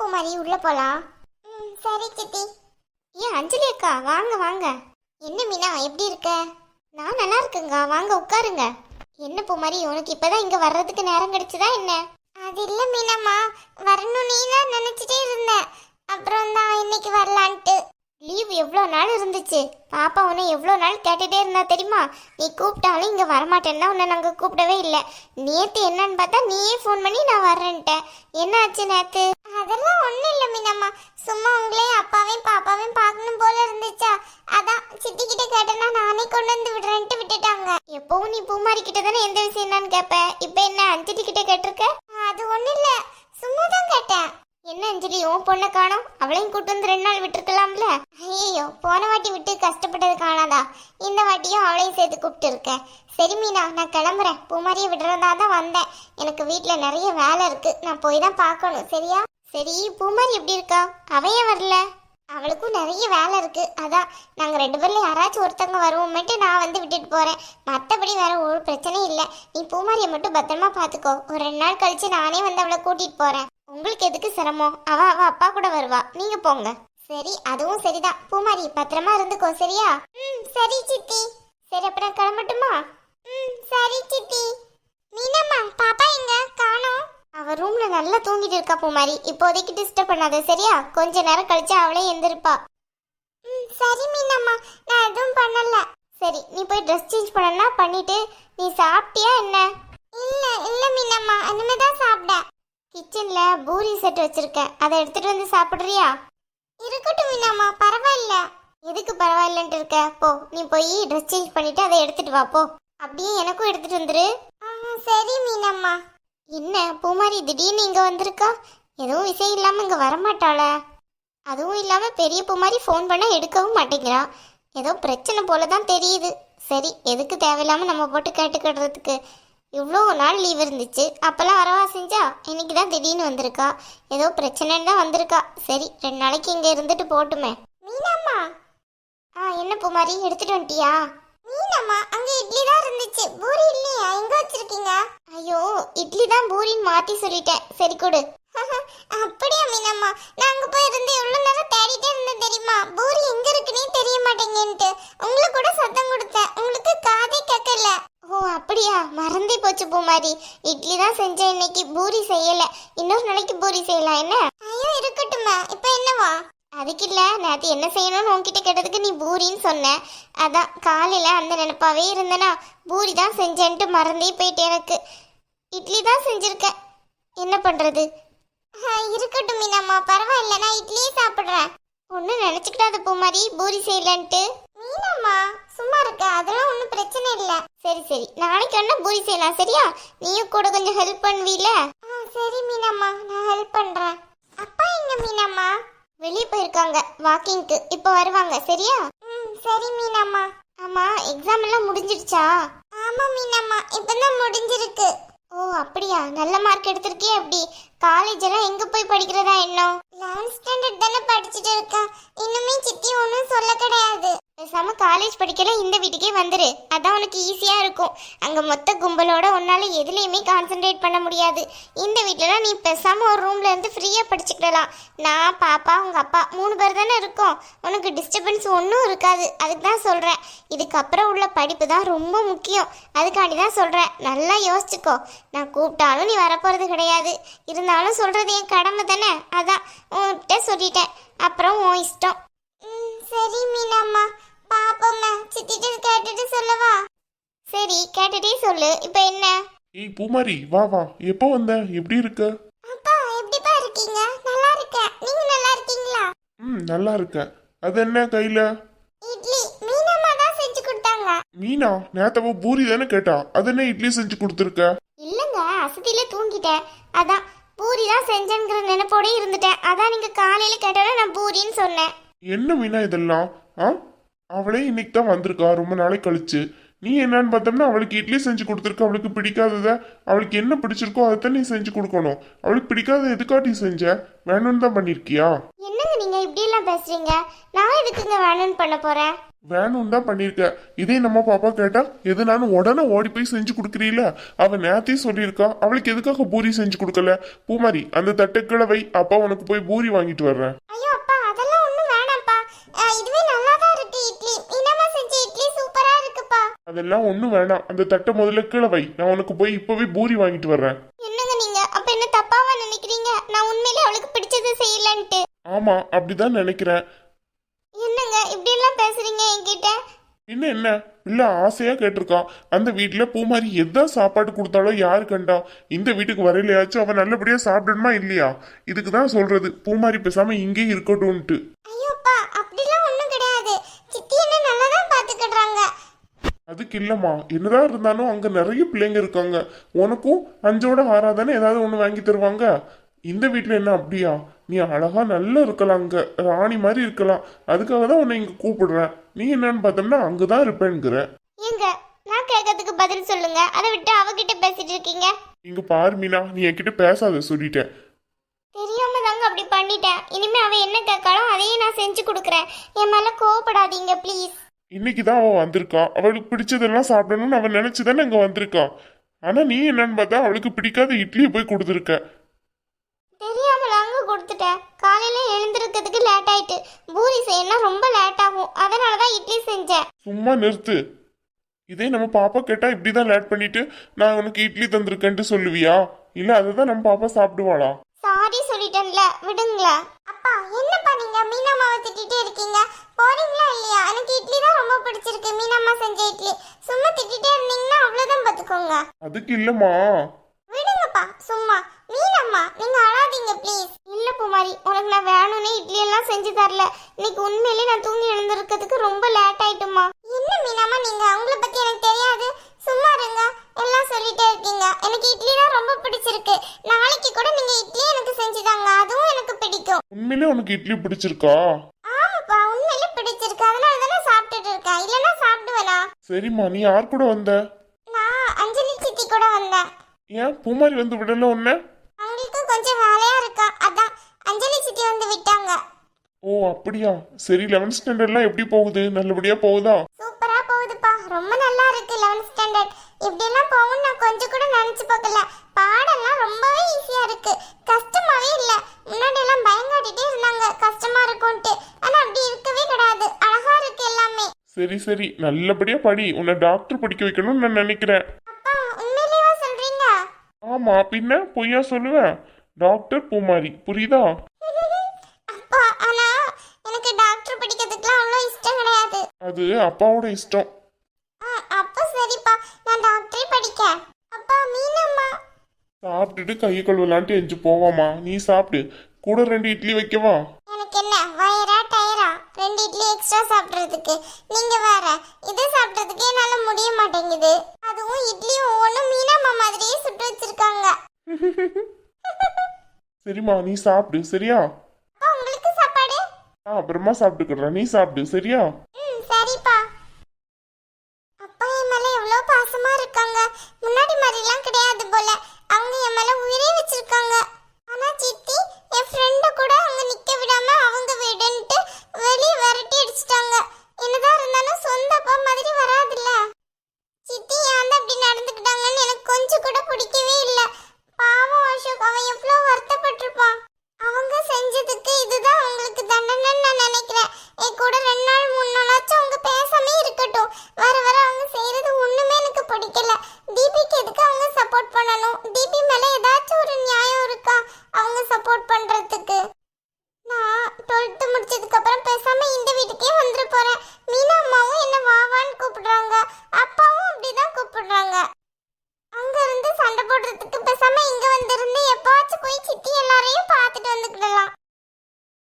பூமாரி உள்ள போலாம். சரி சித்தி. ஏன் அஞ்சலி அக்கா வாங்க வாங்க. என்ன மீனா எப்படி இருக்க? நான் நல்லா இருக்கேங்க, வாங்க உட்காருங்க. என்ன பூமாரி உனக்கு இப்பதான் இங்க வர்றதுக்கு நேரம் கிடைச்சதா என்ன? அது இல்ல மீனம்மா, வரணும் நீ தான் நினைச்சிட்டே இருந்தேன். அப்புறம் தான் இன்னைக்கு வரலான்ட்டு. லீவ் எவ்வளோ நாள் இருந்துச்சு, பாப்பா உன்னை எவ்வளோ நாள் கேட்டுட்டே இருந்தா தெரியுமா? நீ கூப்பிட்டாலும் இங்கே வரமாட்டேன்னா உன்னை நாங்கள் கூப்பிடவே இல்லை. நேற்று என்னன்னு பார்த்தா நீயே ஃபோன் பண்ணி நான் வர்றேன்ட்டேன். என்ன ஆச்சு நேற்று? அதெல்லாம் ஒன்றும் இல்லை மீனம்மா, சும்மா உங்களையும் அப்பாவையும் பாப்பாவையும் பார்க்கணும் போல இருந்துச்சா, அதான் சித்தி கிட்ட கேட்டேன்னா நானே கொண்டு வந்து விடுறேன்ட்டு விட்டுட்டாங்க. எப்பவும் நீ பூமாரி கிட்ட தானே எந்த விஷயம் என்னன்னு கேட்ப, இப்போ என்ன அஞ்சலி கிட்ட கேட்டிருக்க? அது ஒன்றும் இல்லை, சும்மா தான் கேட்டேன். என்ன அஞ்சலி உன் பொண்ணை காணோம், அவளையும் கூட்டு வந்து 2 நாள் விட்டுருக்கலாம்ல? ஐயோ, போன வாட்டி விட்டு கஷ்டப்பட்டது காணாதா, இந்த வாட்டியும் அவளையும் சேர்த்து கூப்பிட்டு இருக்கேன். சரி மீனா, நான் கிளம்புறேன். பூமாரியை விடுறதா தான் வந்தேன். எனக்கு வீட்டில் நிறைய வேலை இருக்கு, நான் போய் தான் பார்க்கணும். சரியா? சரி, பூமாரி எப்படி இருக்கா? அவையே வரல? அவளுக்கும் நிறைய வேலை இருக்கு, அதான் நாங்கள் 2 பேர்ல யாராச்சும் ஒருத்தவங்க வருவோமேட்டு நான் வந்து விட்டுட்டு போறேன். மற்றபடி வேற ஒரு பிரச்சனையும் இல்லை. நீ பூமாரியை மட்டும் பத்திரமா பார்த்துக்கோ. ஒரு 2 நாள் கழிச்சு நானே வந்து அவளை கூட்டிட்டு போறேன். உங்களுக்கு எதுக்கு சிரமம்? அவ அப்பா கூட வருவா, நீங்க போங்க. சரி, அதுவும் சரிதான். பூமாரி பத்திரமா இருந்துக்கோ, சரியா? சரி சித்தி. சரி, அப்புறம் கிளம்பட்டுமா? சரி சித்தி. மீனம்மா, பாப்பா எங்க காணோம்? அவ ரூம்ல நல்லா தூங்கிட்டு இருக்கா பூமாரி, இப்போதைக்கு டிஸ்டர்ப் பண்ணாத சரியா? கொஞ்ச நேரம் கழிச்சு அவளே எந்திருப்பா. சரி மீனம்மா, நான் எதுவும் பண்ணல. சரி, நீ போய் ட்ரெஸ் சேஞ்ச் பண்ணனா பண்ணிட்டு நீ சாப்பிட்டியா என்ன? இல்ல இல்ல மீனம்மா, இனிமேதான் சாப்பிட்டேன். கிச்சன்ல பூரி செட் வச்சிருக்கேன், அதை எடுத்துட்டு வந்து சாப்பிடுறியா? இருக்கட்டும் மீனாம்மா, பரவாயில்ல. எதுக்கு பரவாயில்லன்ட்டு இருக்க? போ, நீ போய் ட்ரெஸ் சேஞ்ச் பண்ணிட்டு அதை எடுத்துட்டு வா போ. அப்படியே எனக்கும் எடுத்துட்டு வந்துரு. சரி மீனம்மா. என்ன பூமாரி திடீர்னு இங்க வந்திருக்கா? எதுவும் விஷயம் இல்லாம இங்க வரமாட்டாள? அதுவும் இல்லாம பெரிய பூமாரி ஃபோன் பண்ணா எடுக்கவும் மாட்டேங்கிறா. ஏதோ பிரச்சனை போலதான் தெரியுது. சரி, எதுக்கு தேவையில்லாம நம்ம போட்டு கேட்டுக்கிடுறதுக்கு? இவ்வளோ நாள் லீவ் இருந்துச்சு, அப்பெல்லாம் வரவா செஞ்சா? இன்னைக்கு தான் திடீர்னு வந்திருக்கா. ஏதோ பிரச்சனைன்னு தான் வந்திருக்கா. சரி, 2 நாளைக்கு இங்கே இருந்துட்டு போட்டுமே. மீனாம்மா. என்ன பூமாரி, எடுத்துட்டு வந்துட்டியா? மீனாம்மா, அங்கே இட்லி தான் இருந்துச்சு, பூரி இல்லையா? எங்க வச்சிருக்கீங்க? ஐயோ, இட்லி தான் பூரின்னு மாற்றி சொல்லிட்டேன். சரி கொடு. அப்படியா மீனாம்மா, நான் அங்கே போய் இருந்து எவ்வளோ நேரம் தேடிட்டே இருந்தேன் தெரியுமா? பூரி எங்க இருக்குன்னே தெரிய மாட்டேங்கன்ட்டு உங்களுக்கு கூட சத்தம் கொடுத்தேன், உங்களுக்கு காதே கேட்கல. ஓ அப்படியா, மறந்தே போச்சு பூமாரி. இட்லி தான் செஞ்சேன் இன்னைக்கு, பூரி செய்யல. இன்னொரு நாளைக்கு பூரி செய்யலாம் என்ன? ஐயோ இருக்கட்டுமா, இப்போ என்னவா? அதுக்கு இல்ல, நேற்று என்ன செய்யணும்னு உன்கிட்ட கேட்டதுக்கு நீ பூரின்னு சொன்ன. அதான் காலையில அந்த நினைப்பாவே இருந்தேனா, பூரி தான் செஞ்சேன்ட்டு மறந்தே போயிட்டு எனக்கு. இட்லி தான் செஞ்சிருக்கேன், என்ன பண்றது? இருக்கட்டும் மீனாம்மா, பரவாயில்ல, நான் இட்லியே சாப்பிடுறேன். ஒன்னும் நினைச்சுக்கிட்டாத பூமாரி, பூரி செய்யலன்ட்டு. மீனாம்மா சும்மா இருக்க, அதெல்லாம் ஒன்றும் பிரச்சனை இல்லை. சரி சரி, நாளைக்கு வேணா பூரி செய்யலாம் சரியா? நீயும் கூட கொஞ்சம் ஹெல்ப் பண்ணுவீல? சரி மீனாம்மா, நான் ஹெல்ப் பண்றேன். அப்பா எங்க மீனாம்மா? வெளியே போயிருக்காங்க வாக்கிங்க்கு, இப்போ வருவாங்க சரியா? சரி மீனாம்மா. ஆமா, எக்ஸாம் எல்லாம் முடிஞ்சிடுச்சா? ஆமா மீனாம்மா, இப்பதான் முடிஞ்சிருக்கு. ஓ அப்படியா, நல்ல மார்க் எடுத்திருக்கே. அப்படி காலேஜ் எல்லாம் எங்க போய் படிக்கிறதா இன்னும்? 11th ஸ்டாண்டர்ட் தானே படிச்சுட்டு இருக்கேன், இன்னுமே சித்தி ஒன்றும் சொல்ல கிடையாது. பேசாம காலேஜ் படிக்கல இந்த வீட்டுக்கே வந்துரு, அதான் உனக்கு ஈஸியா இருக்கும். அங்க மொத்த கும்பலோட உன்னால எதுலையுமே கான்சென்ட்ரேட் பண்ண முடியாது. இந்த வீட்டுலலாம் நீ பேசாம ஒரு ரூம்ல இருந்து ஃப்ரீயா படிச்சுக்கிடலாம். நான் பாப்பா உங்க அப்பா 3 பேர் தானே இருக்கோம், உனக்கு டிஸ்டர்பன்ஸ் ஒன்றும் இருக்காது. அதுக்கு தான் சொல்றேன், இதுக்கப்புறம் உள்ள படிப்பு தான் ரொம்ப முக்கியம். அதுக்காண்டி தான் சொல்றேன், நல்லா யோசிச்சுக்கோ. நான் கூப்பிட்டாலும் நீ வரப்போறது கிடையாது, இருந்தாலும் சொல்றது என் கடமை தானே, அதான் உன்கிட்ட சொல்லிட்டேன். அப்புறம் உன் இஷ்டம். சரி மீனாம்மா, பாப்போம்மா, சித்திட்டு கேட்டுட்டு சொல்லவா? சரி, கேட்டுட்டே சொல்லு. இப்போ என்ன? ஏய் பூமாரி, வா வா. எப்போ வந்த? எப்படி இருக்க? அப்பா எப்படிப்பா இருக்கீங்க? நல்லா இருக்கேன், நீங்க நல்லா இருக்கீங்களா? நல்லா இருக்கேன். அது என்ன கையில? இட்லி, மீனாம்மா தான் செஞ்சு கொடுத்தாங்க. மீனா நேத்தவ பூரி தானே கேட்டா, அது என்ன இட்லி செஞ்சு கொடுத்துருக்க? இல்லங்க, அசதியில தூங்கிட்டேன், அதான் பூரி தான் செஞ்சேங்கிற நினைப்போட இருந்துட்டேன். அதான் நீங்க காலையில கேட்டாலும் நான் பூரின்னு சொன்னேன். என்ன மீனா இதெல்லாம்? அவளே இன்னைக்கு தான் வந்திருக்கா, ரொம்ப நாளைக்கு கழிச்சு. நீ என்னன்னு பார்த்தோம்னா அவளுக்கு இட்லி செஞ்சு கொடுத்துருக்க. அவளுக்கு பிடிக்காதத, அவளுக்கு என்ன பிடிச்சிருக்கோ அதைத்தான் நீ செஞ்சு கொடுக்கணும். அவளுக்கு பிடிக்காத எதுக்காட்டி செஞ்ச? வேணும்னு தான் பண்ணிருக்கியா? என்னங்க நீங்க இப்படி இப்படி எல்லாம் பேசுறீங்க? நான் எதுக்குங்க வேணும்னு பண்ண போறேன்? வேணும் தான் பண்ணிருக்க. இதே நம்ம பாப்பா கேட்டா எதுனாலும் உடனே ஓடி போய் செஞ்சு கொடுக்குறீல. அவ நேத்தே சொல்லியிருக்கா, அவளுக்கு எதுக்காக பூரி செஞ்சு கொடுக்கல? பூமாரி அந்த தட்டுக்களை வை, அப்பா உனக்கு போய் பூரி வாங்கிட்டு வர்றேன். ஐயோ அப்பா, அதெல்லாம் ஒண்ணும் வேணாம்ப்பா. இதுவே நல்லா தான் இருக்கு. இட்லி மீனம்மா செஞ்ச இட்லி சூப்பரா இருக்குப்பா. அதெல்லாம் ஒண்ணும் வேணாம், அந்த தட்டை முதல்ல கீழே வை, நான் உனக்கு போய் இப்பவே பூரி வாங்கிட்டு வர்றேன். என்னங்க நீங்க அப்ப என்ன தப்பாவா நினைக்கிறீங்க? நான் உண்மையிலே அவளுக்கு பிடிச்சது செய்யலன்ட்டு. ஆமா, அப்படிதான் நினைக்கிறேன். என்னங்க இப்படி எல்லாம் பேசுறீங்க என்கிட்ட? என்ன இல்ல, ஆசையா கேட்டிருக்கா. அந்த வீட்டுல பூமாரி எதான் சாப்பாடு கொடுத்தாலோ யாரு கண்டா? இந்த வீட்டுக்கு வரையிலையாச்சும் அவன் நல்லபடியா சாப்பிடணுமா இல்லையா? இதுக்குதான் சொல்றது, பூமாரி பேசாம இங்கே இருக்கட்டும்ட்டு. ஐயோ அப்பா, அப்படிலாம் ஒண்ணும் கிடையாது. சித்தி என்ன நல்லா தான் பாத்துக்கிடுறாங்க. அதுக்கு இல்லம்மா, என்னதான் இருந்தாலும் அங்க நிறைய பிள்ளைங்க இருக்காங்க. உனக்கும் 5ஓட 6 ஏதாவது ஒண்ணு வாங்கி தருவாங்க. இந்த வீட்டுல என்ன அப்படியா? நீ அழகா நல்லா இருக்கலாம், அங்க ராணி மாதிரி இருக்கலாம். அதுக்காக தான் உன்னை இங்க கூப்பிடுறேன். நீ என்னன்னு பார்த்தோம்னா அங்கதான் இருப்பேங்கிற. ஏங்க, நான் கேட்கறதுக்கு பதில் சொல்லுங்க. அதை விட்டு அவகிட்ட பேசிட்டு இருக்கீங்க. இங்க பாரு மீனா, நீ என்கிட்ட பேசாத சொல்லிட்டேன். தெரியாம தாங்க அப்படி பண்ணிட்டேன். இனிமே அவ என்ன கேட்காலும் அதையே நான் செஞ்சு கொடுக்குறேன். என் மேல கோவப்படாதீங்க ப்ளீஸ். இன்னைக்குதான் அவ வந்திருக்கா. அவளுக்கு பிடிச்சதெல்லாம் சாப்பிடணும்னு அவன் நினைச்சுதானே இங்க வந்திருக்கா. ஆனா நீ என்னன்னு பார்த்தா அவளுக்கு பிடிக்காத இட்லியை போய் கொடுத்துருக்க. தெரியாம தாங்க கொடுத்துட்டேன். காலையில எழுந்திருக்கிறதுக்கு லேட் ஆயிட்டு. பூரி செய்யணும் ரொம்ப லேட் ஆகும். அதனாலதான் இட்லி செஞ்சேன். சும்மா நிறுத்து. இதே நம்ம பாப்பா கேட்டா இப்படிதான் லேட் பண்ணிட்டு நான் உனக்கு இட்லி தந்திருக்கேன்ட்டு சொல்லுவியா? இல்ல அதுதான் நம்ம பாப்பா சாப்பிடுவாளா? சாரி சொல்லிட்டேன்ல, விடுங்களா. அப்பா என்னப்பா நீங்க மீனம்மாவை திட்டிட்டே இருக்கீங்க? போறீங்களா இல்லையா? எனக்கு இட்லி தான் ரொம்ப பிடிச்சிருக்கு, மீனம்மா செஞ்ச இட்லி. சும்மா திட்டிட்டே இருந்தீங்கன்னா அவ்வளவுதான் பாத்துக்கோங்க. அதுக்கு இல்லம்மா. விடுங்கப்பா சும்மா. மீனம்மா நீங்க அழாதீங்க ப்ளீஸ். இல்ல பூமாரி, உனக்கு நான் வேணும்னே இட்லி எல்லாம் செஞ்சு தரல. இன்னைக்கு உண்மையிலே நான் தூங்கி எழுந்திருக்கிறதுக்கு ரொம்ப லேட் ஆயிட்டுமா. என்ன மீனம்மா நீங்க? அவங்கள பத்தி எனக்கு தெரியாது. சும்மா இருங்க. எல்லாம் சொல்லிட்டே இருக்கீங்க. எனக்கு இட்லி தான் ரொம்ப பிடிச்சிருக்கு. நாளைக்கு கூட நீங்க இட்லி எனக்கு செஞ்சு தாங்க, அதுவும் எனக்கு பிடிக்கும். உண்மையிலே உனக்கு இட்லி பிடிச்சிருக்கா? ஆமாப்பா, உண்மையிலே பிடிச்சிருக்கு. அதனால தானே சாப்பிட்டுட்டு இருக்கேன். இல்லைன்னா சாப்பிடுவேனா? சரிம்மா, நீ யார் கூட வந்த? நான் அஞ்சலி சித்தி கூட வந்தேன். ஏன் பூமாரி வந்து விடல உன்ன? அவங்களுக்கு கொஞ்சம் வேலையா இருக்கா, அதான் அஞ்சலி சித்தி வந்து விட்டாங்க. ஓ அப்படியா? சரி, 11th ஸ்டாண்டர்ட்லாம் எப்படி போகுது? நல்லபடியா போகுதா? சூப்பரா போகுதுப்பா. ரொம்ப நல்லா இருக்கு 11th ஸ்டாண்டர்ட். இப்படி எல்லாம் போகும் நான் கொஞ்சம் கூட நினைச்சு பார்க்கல. பாடெல்லாம் ரொம்பவே ஈஸியா இருக்கு. கஷ்டமாவே இல்ல. முன்னாடி எல்லாம் பயங்காட்டிட்டே இருந்தாங்க கஷ்டமா இருக்கும்ட்டு. ஆனா அப்படி இருக்கவே கிடையாது. அழகா இருக்கு எல்லாமே. சரி சரி, நல்லபடியா படி. உன்னை டாக்டர் படிக்க வைக்கணும்னு நான் நினைக்கிறேன். அப்பா உண்மையிலேயே சொல்றீங்க? ஆமா, பின்ன பொய்யா சொல்லுவேன்? டாக்டர் பூமாரி, புரியுதா? அப்பா ஆனா எனக்கு டாக்டர் படிக்கிறதுக்குலாம் அவ்வளோ இஷ்டம் கிடையாது. அது அப்பாவோட இஷ்டம். அப்ப சரிப்பா, நான் டாக்டரே படிக்க. அப்பா மீனம்மா. சாப்பிட்டுட்டு கையை கழுவலான்ட்டு எஞ்சி போவாமா. நீ சாப்பிடு. கூட 2 இட்லி வைக்கவா? எனக்கு என்ன வயிறா டயரா 2 இட்லி எக்ஸ்ட்ரா சாப்பிடுறதுக்கு? நீங்க வேற இது சாப்பிடுறதுக்கு என்னால முடிய மாட்டேங்குது. அதுவும் இட்லி ஒவ்வொன்றும் மீனம்மா மாதிரியே சுட்டு வச்சிருக்காங்க. சரிம்மா, நீ சாப்பிடு சரியா? அப்பா உங்களுக்கு சாப்பாடு? அப்புறமா சாப்பிட்டுக்கிறேன், நீ சாப்பிடு சரியா?